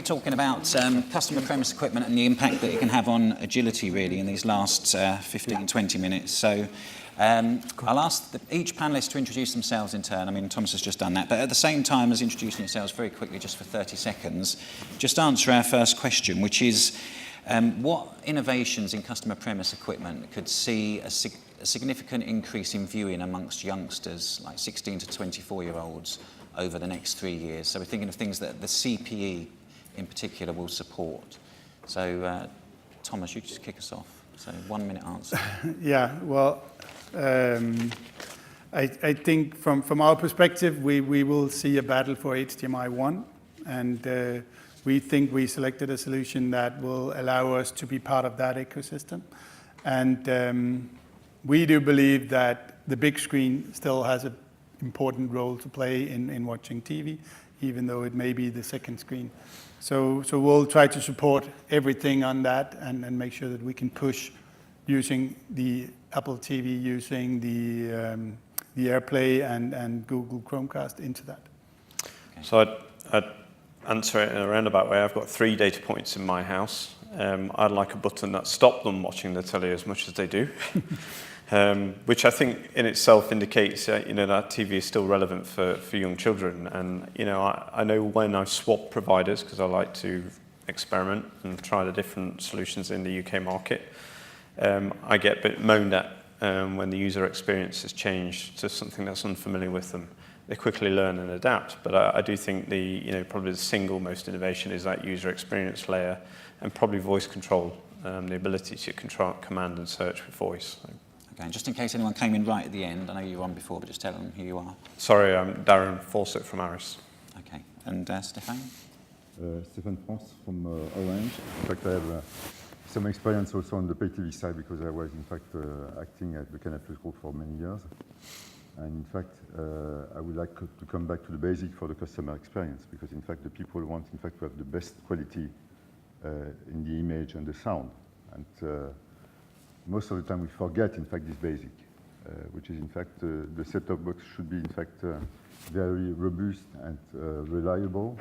be talking about customer premise equipment and the impact that it can have on agility, really, in these last 15, 20 minutes. So I'll ask each panellist to introduce themselves in turn. I mean, Thomas has just done that. But at the same time as introducing yourselves very quickly, just for 30 seconds, just answer our first question, which is what innovations in customer premise equipment could see a significant increase in viewing amongst youngsters, like 16 to 24-year-olds, over the next 3 years? So we're thinking of things that the CPE in particular will support. So Thomas, you just kick us off. So 1 minute answer. Yeah, well, I think from our perspective, we will see a battle for HDMI 1, and we think we selected a solution that will allow us to be part of that ecosystem. And we do believe that the big screen still has an important role to play in watching TV, even though it may be the second screen. So we'll try to support everything on that and make sure that we can push using the Apple TV, using the AirPlay and Google Chromecast into that. Okay. So I'd answer it in a roundabout way. I've got 3 data points in my house. I'd like a button that stopped them watching the telly as much as they do. Which I think in itself indicates that TV is still relevant for young children. And I know when I swap providers, because I like to experiment and try the different solutions in the UK market, I get a bit moaned at when the user experience has changed to something that's unfamiliar with them. They quickly learn and adapt, but I do think probably the single most innovation is that user experience layer, and probably voice control, the ability to control, command and search with voice. So. Okay, and just in case anyone came in right at the end, I know you were on before, but just tell them who you are. Sorry, I'm Darren Fawcett from ARRIS. Okay, and Stéfane? Stéfane France from Orange. In fact, I have some experience also on the pay TV side because I was in fact acting at the Canal+ Group for many years. And in fact, I would like to come back to the basic for the customer experience because in fact the people want in fact to have the best quality in the image and the sound. And most of the time we forget in fact this basic, which is in fact the set-top box should be in fact very robust and reliable.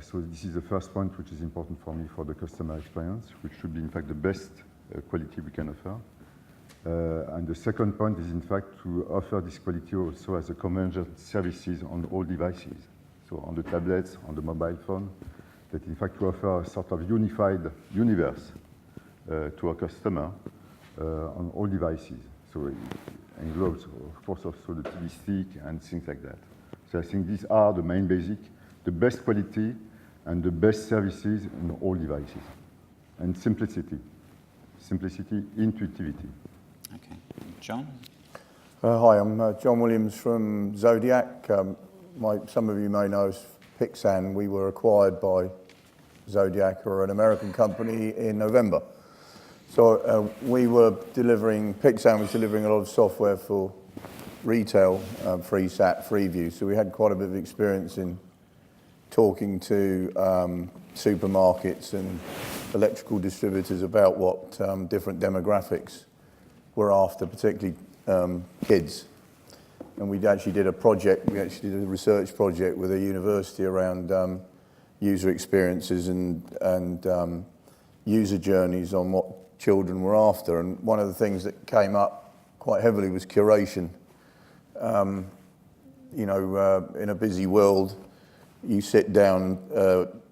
So this is the first point which is important for me for the customer experience, which should be in fact the best quality we can offer. And the second point is in fact to offer this quality also as a convergent services on all devices. So on the tablets, on the mobile phone, that in fact to offer a sort of unified universe to our customer on all devices. So it englobes, of course, also the TV stick and things like that. So I think these are the main basic, the best quality and the best services in all devices. And simplicity. Simplicity, intuitivity. Okay. John? Hi, I'm John Williams from Zodiac. Some of you may know us, Pixsan. We were acquired by Zodiac, who are an American company, in November. So Pixsan was delivering a lot of software for retail, FreeSat, Freeview. So we had quite a bit of experience in talking to supermarkets and electrical distributors about what different demographics were after, particularly kids. And we actually did a research project with a university around user experiences and user journeys on what children were after. And one of the things that came up quite heavily was curation. In a busy world, you sit down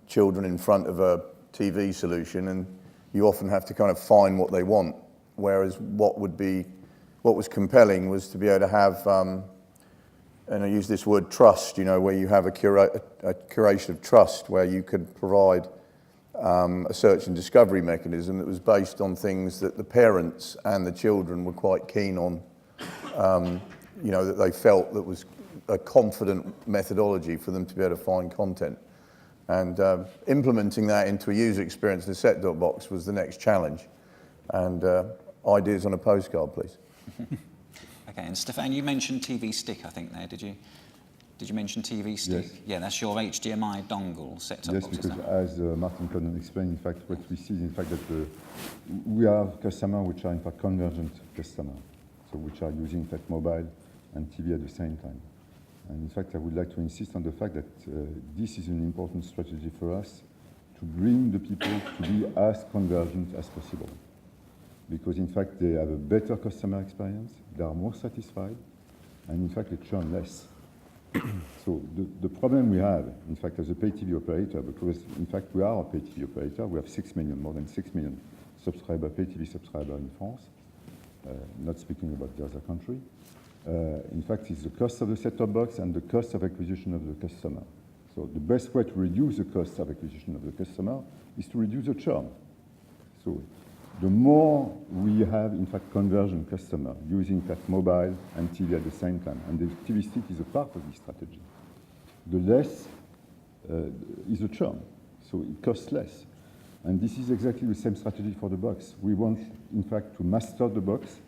children in front of a TV solution and you often have to kind of find what they want. Whereas what was compelling was to be able to have, and I use this word trust, where you have a curation of trust, where you could provide a search and discovery mechanism that was based on things that the parents and the children were quite keen on, that they felt that was a confident methodology for them to be able to find content. And implementing that into a user experience in the set-top box was the next challenge. And ideas on a postcard, please. Okay, and Stéfane, you mentioned TV stick, I think, there, did you? Did you mention TV stick? Yes. Yeah, that's your HDMI dongle set-top box. Yes, because as Martin Conan explained, in fact, what we see is in fact that we have customers which are in fact convergent customers, so which are using in fact mobile and TV at the same time. And in fact, I would like to insist on the fact that this is an important strategy for us to bring the people to be as convergent as possible. Because in fact, they have a better customer experience, they are more satisfied, and in fact, they churn less. So the problem we have, in fact, as a pay TV operator, because in fact, we are a pay TV operator, we have 6 million, more than 6 million pay TV subscribers in France, not speaking about the other country. In fact, it's the cost of the set-top box and the cost of acquisition of the customer. So the best way to reduce the cost of acquisition of the customer is to reduce the churn. So the more we have, in fact, conversion customer using in fact mobile and TV at the same time, and the TV stick is a part of this strategy, the less is the churn. So it costs less. And this is exactly the same strategy for the box. We want, in fact, to master the box,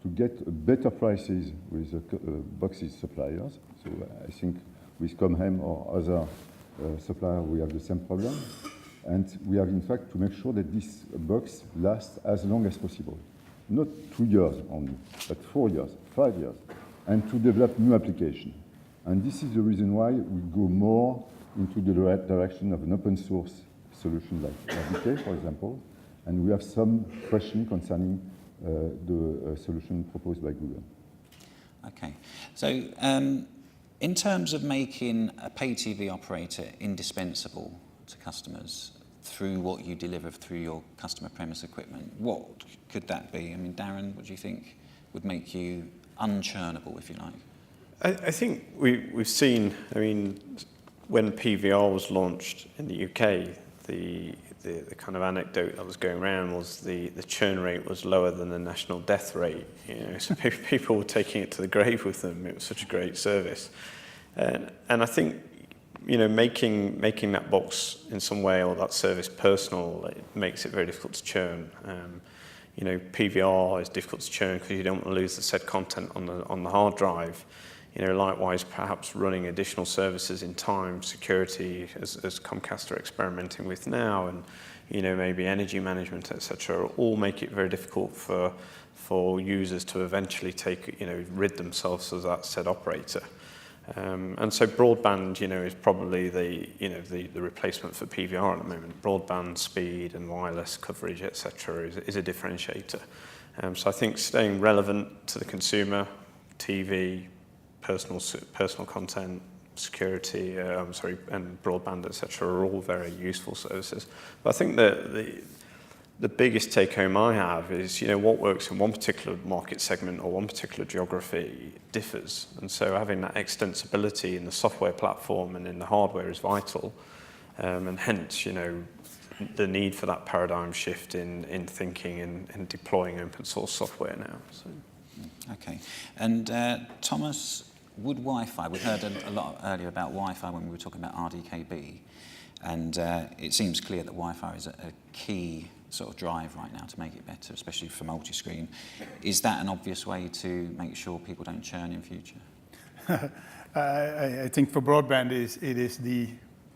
to get better prices with the boxes suppliers. So I think with Comhem or other suppliers, we have the same problem. And we have, in fact, to make sure that this box lasts as long as possible. Not 2 years only, but 4 years, 5 years, and to develop new applications. And this is the reason why we go more into the direction of an open source solution like RDK, for example. And we have some question concerning the solution proposed by Google. Okay. So in terms of making a pay TV operator indispensable to customers through what you deliver through your customer premise equipment, what could that be? I mean, Darren, what do you think would make you unchurnable, if you like? I think we've seen, I mean, when PVR was launched in the UK, the kind of anecdote that was going around was the churn rate was lower than the national death rate. You know, so people were taking it to the grave with them. It was such a great service. And I think, you know, making that box in some way or that service personal, it makes it very difficult to churn. You know, PVR is difficult to churn because you don't want to lose the said content on the hard drive. You know, likewise, perhaps running additional services in time, security, as Comcast are experimenting with now, and you know, maybe energy management, etc., all make it very difficult for users to eventually rid themselves of that said operator. And so broadband, you know, is probably the replacement for PVR at the moment. Broadband speed and wireless coverage, etc., is a differentiator. So I think staying relevant to the consumer, TV, personal content, security, and broadband, etc., are all very useful services. But I think that the biggest take home I have is, you know, what works in one particular market segment or one particular geography differs. And so having that extensibility in the software platform and in the hardware is vital. And hence, you know, the need for that paradigm shift in thinking and deploying open source software now. So. Okay. And Thomas, would Wi-Fi, we heard a lot earlier about Wi-Fi when we were talking about RDKB, and it seems clear that Wi-Fi is a key sort of drive right now to make it better, especially for multi-screen. Is that an obvious way to make sure people don't churn in future? I think for broadband, it is the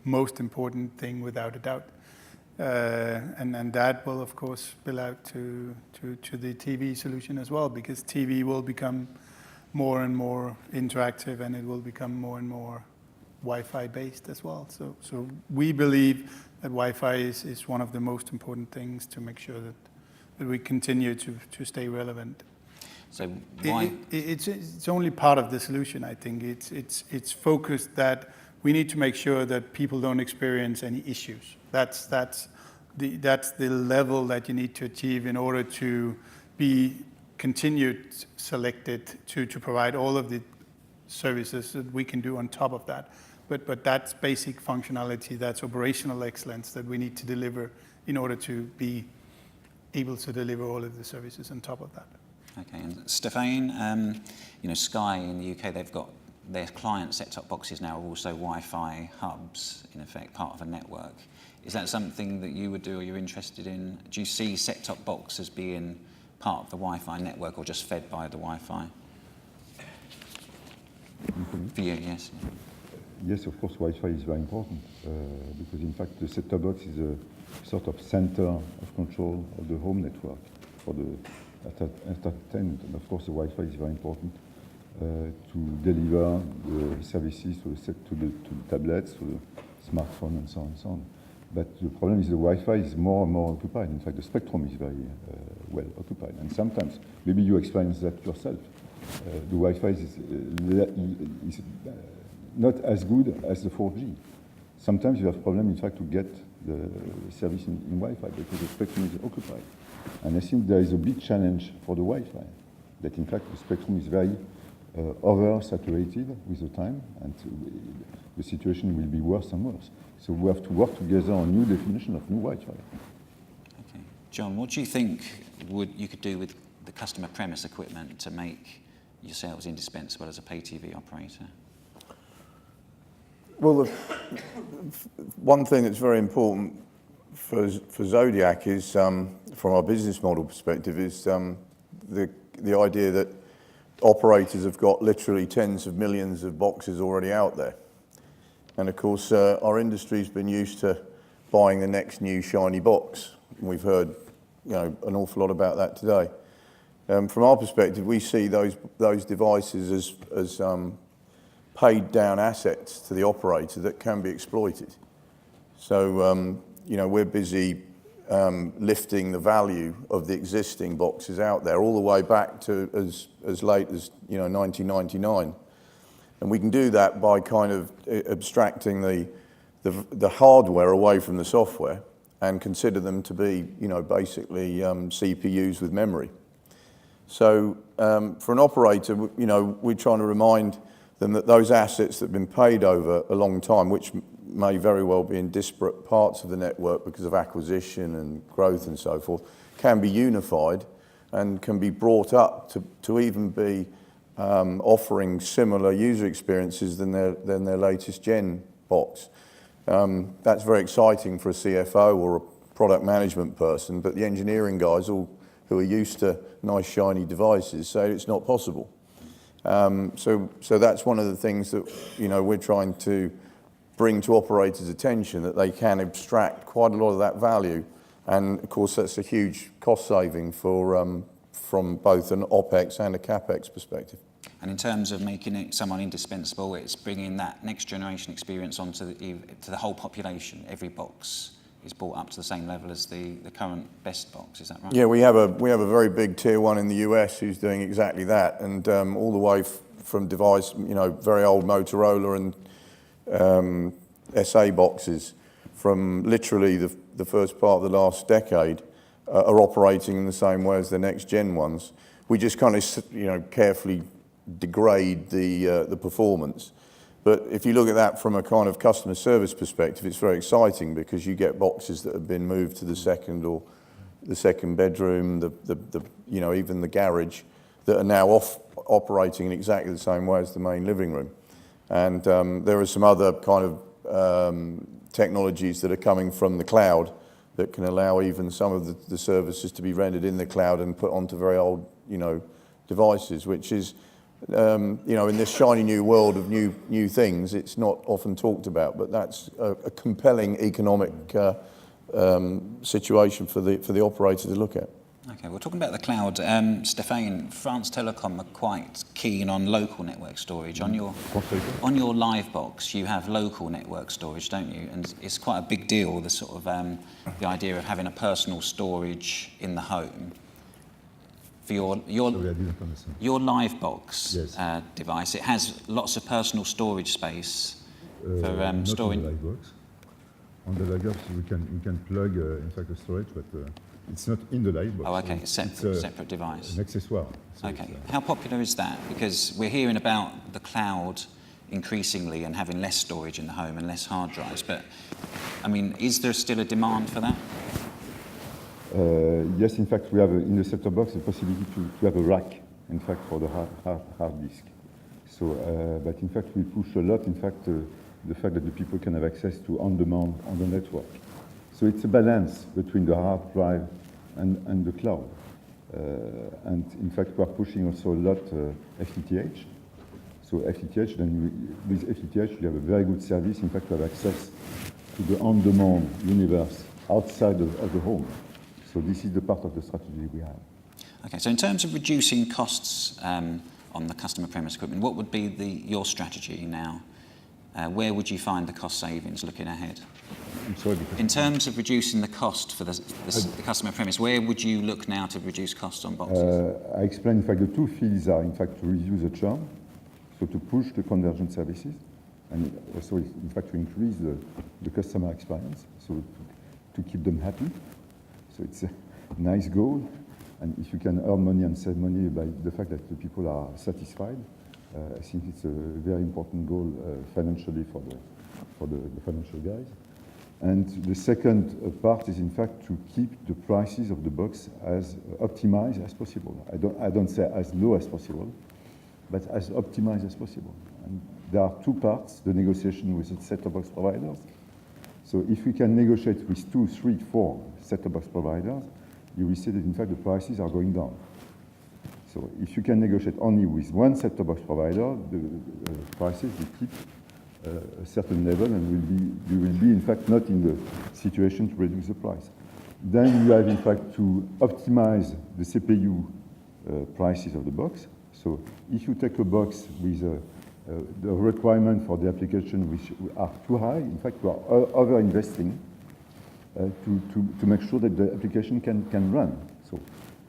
most important thing without a doubt. And that will, of course, spill out to the TV solution as well, because TV will become more and more interactive, and it will become more and more Wi-Fi based as well. So we believe that Wi-Fi is one of the most important things to make sure that we continue to stay relevant. So why? It's only part of the solution, I think. It's focused that we need to make sure that people don't experience any issues. That's the level that you need to achieve in order to be continued selected to provide all of the services that we can do on top of that. But that's basic functionality, that's operational excellence that we need to deliver in order to be able to deliver all of the services on top of that. Okay, and Stéfane, you know, Sky in the UK, they've got their client set-top boxes now are also Wi-Fi hubs, in effect, part of a network. Is that something that you would do or you're interested in? Do you see set-top box as being part of the Wi-Fi network or just fed by the Wi-Fi? For you, yes. Yes, of course, Wi-Fi is very important because, in fact, the set-top box is a sort of center of control of the home network for the entertainment. And, of course, the Wi-Fi is very important to deliver the services to the tablets, to the smartphone, and so on and so on. But the problem is the Wi-Fi is more and more occupied. In fact, the spectrum is very well occupied. And sometimes, maybe you experience that yourself. The Wi-Fi is not as good as the 4G. Sometimes you have problem, in fact, to get the service in Wi-Fi because the spectrum is occupied. And I think there is a big challenge for the Wi-Fi, that in fact the spectrum is very oversaturated with the time, and the situation will be worse and worse. So we have to work together on new definition of new Wi-Fi. Okay. John, what do you think you could do with the customer premise equipment to make yourselves indispensable as a pay TV operator? Well, one thing that's very important for Zodiac is, from our business model perspective, is the idea that operators have got literally tens of millions of boxes already out there. And of course, our industry's been used to buying the next new shiny box. We've heard, an awful lot about that today. From our perspective, we see those devices as paid down assets to the operator that can be exploited. So, we're busy lifting the value of the existing boxes out there all the way back to as late as 1999, and we can do that by kind of abstracting the hardware away from the software and consider them to be basically CPUs with memory. So for an operator, we're trying to remind them that those assets that have been paid over a long time, which may very well be in disparate parts of the network because of acquisition and growth and so forth, can be unified and can be brought up to even be offering similar user experiences than their latest gen box. That's very exciting for a CFO or a product management person, but the engineering guys, all who are used to nice shiny devices, say it's not possible. So that's one of the things that we're trying to bring to operators' attention, that they can abstract quite a lot of that value, and of course that's a huge cost saving from both an OPEX and a CAPEX perspective. And in terms of making someone indispensable, it's bringing that next generation experience onto the whole population. Every box is brought up to the same level as the current best box. Is that right? Yeah, we have a very big tier one in the US who's doing exactly that, and all the way from device, very old Motorola and SA boxes from literally the first part of the last decade are operating in the same way as the next gen ones. We just kind of carefully degrade the performance. But if you look at that from a kind of customer service perspective, it's very exciting because you get boxes that have been moved to the second bedroom, even the garage, that are now operating in exactly the same way as the main living room. And there are some other kind of technologies that are coming from the cloud that can allow even some of the services to be rendered in the cloud and put onto very old, devices, which is, in this shiny new world of new things, it's not often talked about, but that's a compelling economic situation for the operator to look at. Okay, we're talking about the cloud. Stéfane, France Telecom are quite keen on local network storage. On your live box, you have local network storage, don't you? And it's quite a big deal, the sort of the idea of having a personal storage in the home. For your live box device, it has lots of personal storage space for storing. On the live box. On the live box, we can plug, in fact, a storage, but it's not in the live box. Oh, okay, it's a separate device. An accessoire. So okay, how popular is that? Because we're hearing about the cloud increasingly and having less storage in the home and less hard drives, but I mean, is there still a demand for that? Yes, in fact, we have in the Settop box the possibility to have a rack, in fact, for the hard disk. So, but in fact, we push a lot, in fact, the fact that the people can have access to on-demand on the network. So it's a balance between the hard drive and the cloud. And in fact, we are pushing also a lot FTTH. So FTTH, with FTTH, we have a very good service. In fact, we have access to the on-demand universe outside of the home. So this is the part of the strategy we have. Okay, so in terms of reducing costs on the customer premise equipment, what would be your strategy now? Where would you find the cost savings looking ahead? I'm sorry, because In terms of reducing the cost for the customer premise, where would you look now to reduce costs on boxes? I explained, in fact, the two fields are, in fact, to reduce the churn, so to push the convergent services, and also, in fact, to increase the customer experience, so to keep them happy. So it's a nice goal, and if you can earn money and save money by the fact that the people are satisfied, I think it's a very important goal financially for the financial guys. And the second part is, in fact, to keep the prices of the box as optimized as possible. I don't say as low as possible, but as optimized as possible. And there are two parts: the negotiation with the set-top box providers. So if we can negotiate with 2, 3, 4 set-top box providers, you will see that, in fact, the prices are going down. So if you can negotiate only with one set-top box provider, the prices will keep a certain level, and you will be, in fact, not in the situation to reduce the price. Then you have, in fact, to optimize the CPU prices of the box. So if you take a box with the requirement for the application which are too high, in fact, you are over-investing to make sure that the application can run. So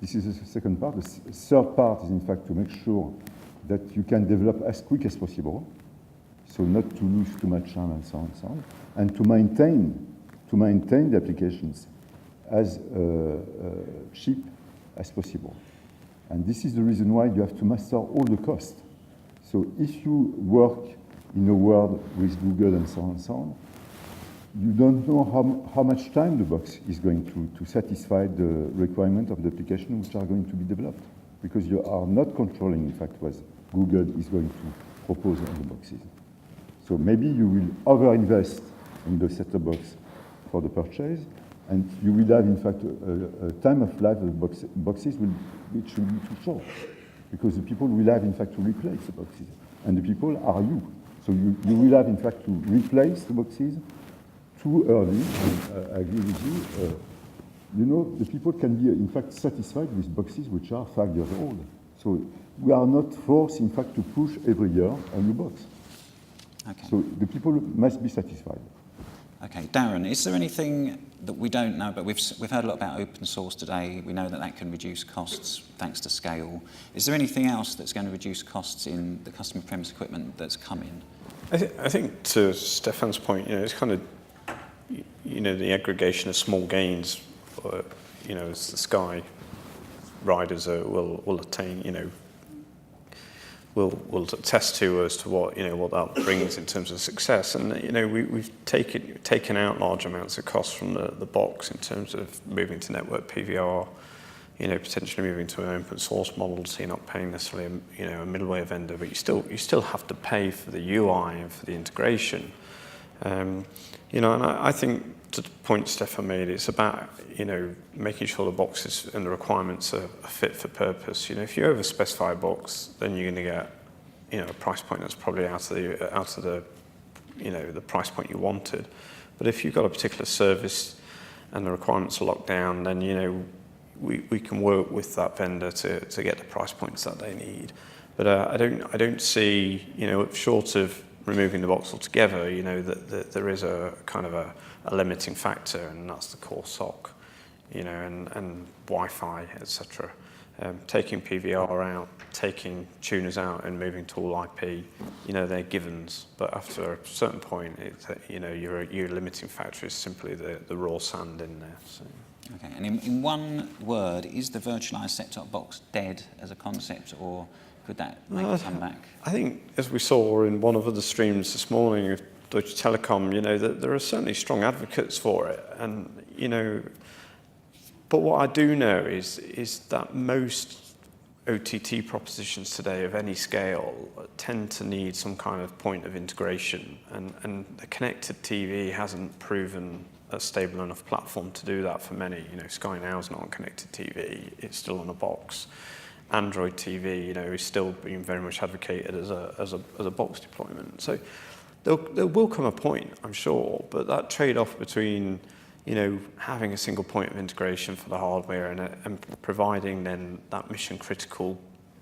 this is the second part. The third part is, in fact, to make sure that you can develop as quick as possible, so not to lose too much time and so on, and to maintain the applications as cheap as possible. And this is the reason why you have to master all the costs. So if you work in a world with Google and so on, you don't know how much time the box is going to satisfy the requirement of the application which are going to be developed, because you are not controlling, in fact, what Google is going to propose on the boxes. So maybe you will over-invest in the set-top box for the purchase, and you will have, in fact, a time of life of boxes which will be too short, because the people will have, in fact, to replace the boxes, and the people are you. So you will have, in fact, to replace the boxes too early. And, I agree with you. You know, the people can be, in fact, satisfied with boxes which are 5 years old. So we are not forced, in fact, to push every year a new box. Okay. So the people must be satisfied. Okay, Darren, is there anything that we don't know, but we've heard a lot about open source today. We know that can reduce costs thanks to scale. Is there anything else that's going to reduce costs in the customer premise equipment that's coming? I think to Stéfane's point, it's kind of, the aggregation of small gains, as the Sky riders will attain, will attest to as to what that brings in terms of success. And we've taken out large amounts of costs from the box in terms of moving to network PVR, potentially moving to an open source model, so you're not paying necessarily a middleware vendor, but you still have to pay for the UI and for the integration. And I think, to the point Stéfane made, it's about making sure the boxes and the requirements are fit for purpose. If you over-specify a box, then you're going to get a price point that's probably out of the the price point you wanted. But if you've got a particular service and the requirements are locked down, then we can work with that vendor to get the price points that they need. But I don't see short of removing the box altogether, that there is a kind of a limiting factor, and that's the core SOC, and Wi-Fi, etc. Taking PVR out, taking tuners out, and moving to all IP, they're givens. But after a certain point, your limiting factor is simply the raw sand in there. So. Okay, and in one word, is the virtualized set-top box dead as a concept, or could that make a comeback? I think, as we saw in one of the streams this morning of Deutsche Telekom, that there are certainly strong advocates for it, and but what I do know is that most OTT propositions today of any scale tend to need some kind of point of integration, and the connected TV hasn't proven a stable enough platform to do that for many. Sky Now is not on connected TV; it's still on a box. Android TV, is still being very much advocated as a box deployment. So there will come a point, I'm sure, but that trade-off between having a single point of integration for the hardware and providing then that mission-critical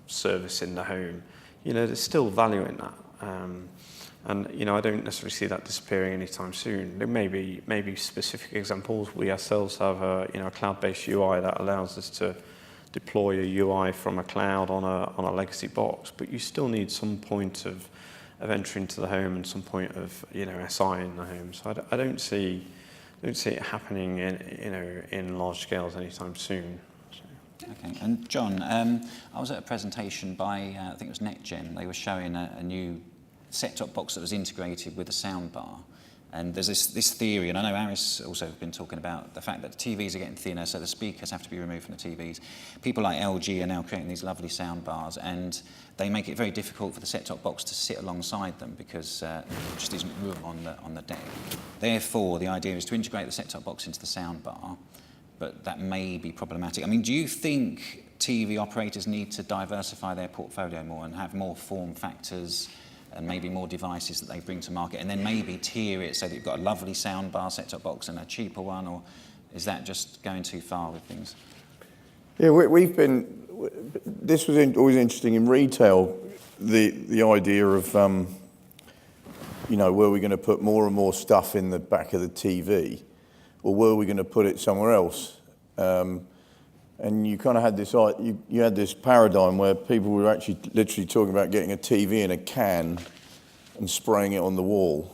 service in the home, there's still value in that. And I don't necessarily see that disappearing anytime soon. There may be specific examples. We ourselves have a cloud-based UI that allows us to deploy a UI from a cloud on a legacy box, but you still need some point of entry into the home and some point of SI in the home. So I don't see it happening in large scales anytime soon. Okay, and John, I was at a presentation by I think it was NetGen. They were showing a new set-top box that was integrated with a soundbar. And there's this theory, and I know ARRIS also have been talking about the fact that the TVs are getting thinner, so the speakers have to be removed from the TVs. People like LG are now creating these lovely sound bars, and they make it very difficult for the set-top box to sit alongside them because there just isn't room on the deck. Therefore, the idea is to integrate the set-top box into the sound bar, but that may be problematic. I mean, do you think TV operators need to diversify their portfolio more and have more form factors and maybe more devices that they bring to market, and then maybe tier it so that you've got a lovely soundbar set-top box and a cheaper one, or is that just going too far with things? Yeah, this was always interesting in retail, the idea of, were we going to put more and more stuff in the back of the TV, or were we going to put it somewhere else? And you kind of had this, you had this paradigm where people were actually literally talking about getting a TV in a can and spraying it on the wall,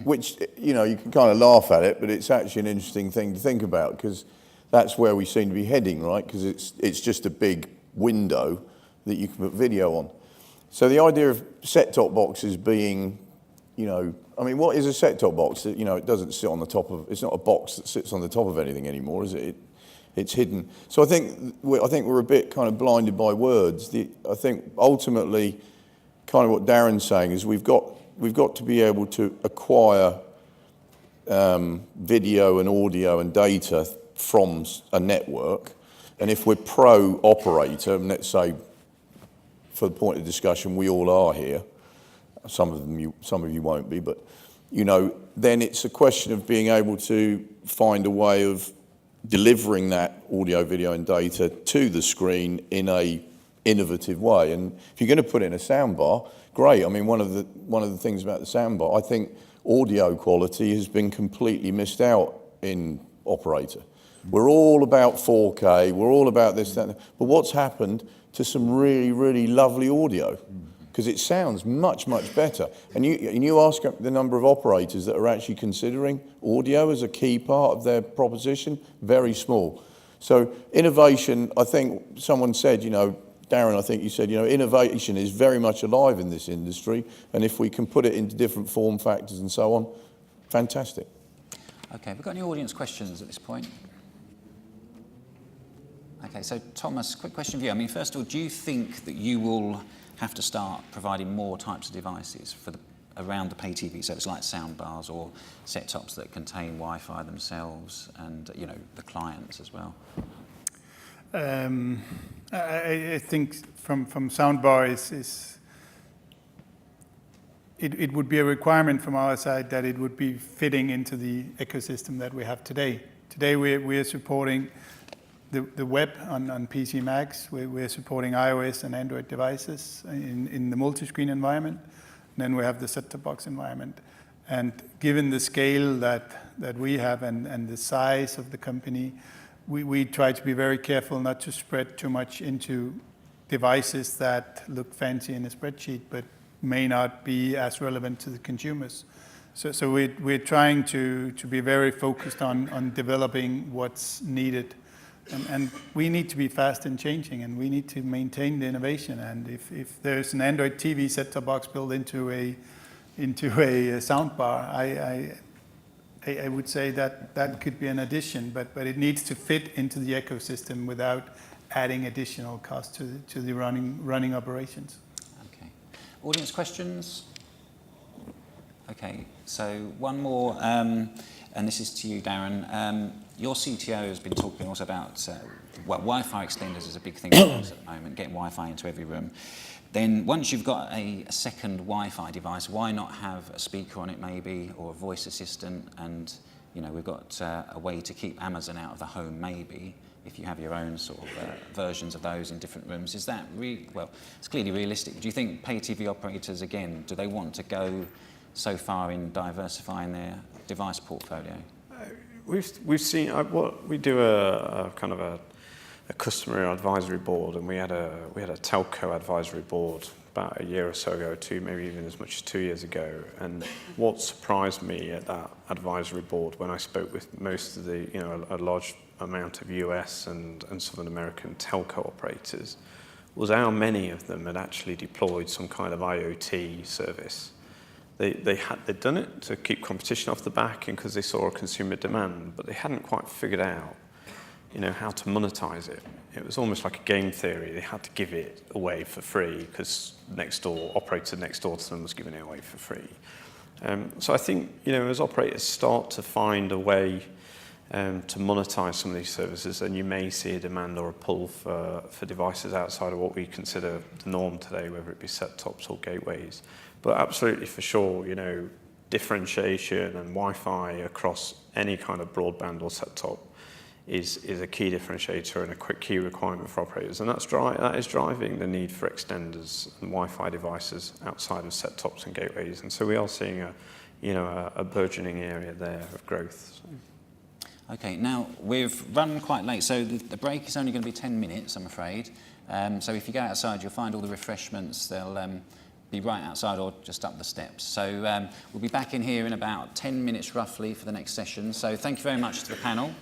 which, you can kind of laugh at it, but it's actually an interesting thing to think about because that's where we seem to be heading, right? Because it's just a big window that you can put video on. So the idea of set-top boxes being, what is a set-top box? It doesn't sit on the top of, it's not a box that sits on the top of anything anymore, is it? It's hidden. So I think we're a bit kind of blinded by words. I think ultimately, kind of what Darren's saying is we've got to be able to acquire video and audio and data from a network. And if we're pro operator, and let's say for the point of discussion, we all are here. Some of you won't be, but then it's a question of being able to find a way of delivering that audio, video, and data to the screen in a innovative way. And if you're going to put in a soundbar, great. I mean, one of the things about the soundbar, I think audio quality has been completely missed out in operator. We're all about 4K. We're all about this, that. But what's happened to some really, really lovely audio? Because it sounds much, much better. And you ask the number of operators that are actually considering audio as a key part of their proposition, very small. So innovation, I think someone said, Darren, I think you said, innovation is very much alive in this industry, and if we can put it into different form factors and so on, fantastic. Okay, have we got any audience questions at this point? Okay, so Thomas, quick question for you. I mean, first of all, do you think that you will have to start providing more types of devices around the pay TV, so it's like soundbars or set-tops that contain Wi-Fi themselves and the clients as well? I think from soundbar it would be a requirement from our side that it would be fitting into the ecosystem that we have today. Today we are supporting the web on PC Macs. We're supporting iOS and Android devices in the multi-screen environment. And then we have the set-top box environment. And given the scale that we have and the size of the company, we try to be very careful not to spread too much into devices that look fancy in a spreadsheet but may not be as relevant to the consumers. So we're trying to be very focused on developing what's needed. And we need to be fast in changing, and we need to maintain the innovation. And if there's an Android TV set-top box built into a soundbar, I would say that could be an addition, but it needs to fit into the ecosystem without adding additional cost to the running operations. Okay. Audience questions? Okay, so one more, and this is to you, Darren. Your CTO has been talking also about, Wi-Fi extenders is a big thing for us at the moment, getting Wi-Fi into every room. Then once you've got a second Wi-Fi device, why not have a speaker on it maybe, or a voice assistant, and we've got a way to keep Amazon out of the home maybe. if you have your own sort of versions of those in different rooms. Is that well, it's clearly realistic. Do you think pay TV operators, again, do they want to go so far in diversifying their device portfolio? We've seen, we do a kind of a customer advisory board, and we had a telco advisory board about a year or so ago, maybe even as much as 2 years ago. And what surprised me at that advisory board, when I spoke with most of the, a large amount of US and Southern American telco operators, was how many of them had actually deployed some kind of IoT service. They'd done it to keep competition off the back and because they saw a consumer demand, but they hadn't quite figured out, how to monetize it. It was almost like a game theory. They had to give it away for free because operator next door to them was giving it away for free. So I think, as operators start to find a way to monetize some of these services, then you may see a demand or a pull for devices outside of what we consider the norm today, whether it be set-tops or gateways. But absolutely, for sure, differentiation and Wi-Fi across any kind of broadband or set-top is a key differentiator and a key requirement for operators. And that is driving the need for extenders and Wi-Fi devices outside of set-tops and gateways. And so we are seeing a burgeoning area there of growth. So. Okay, now we've run quite late, so the break is only going to be 10 minutes, I'm afraid. So if you go outside, you'll find all the refreshments. They'll be right outside or just up the steps. So we'll be back in here in about 10 minutes roughly for the next session. So thank you very much to the panel.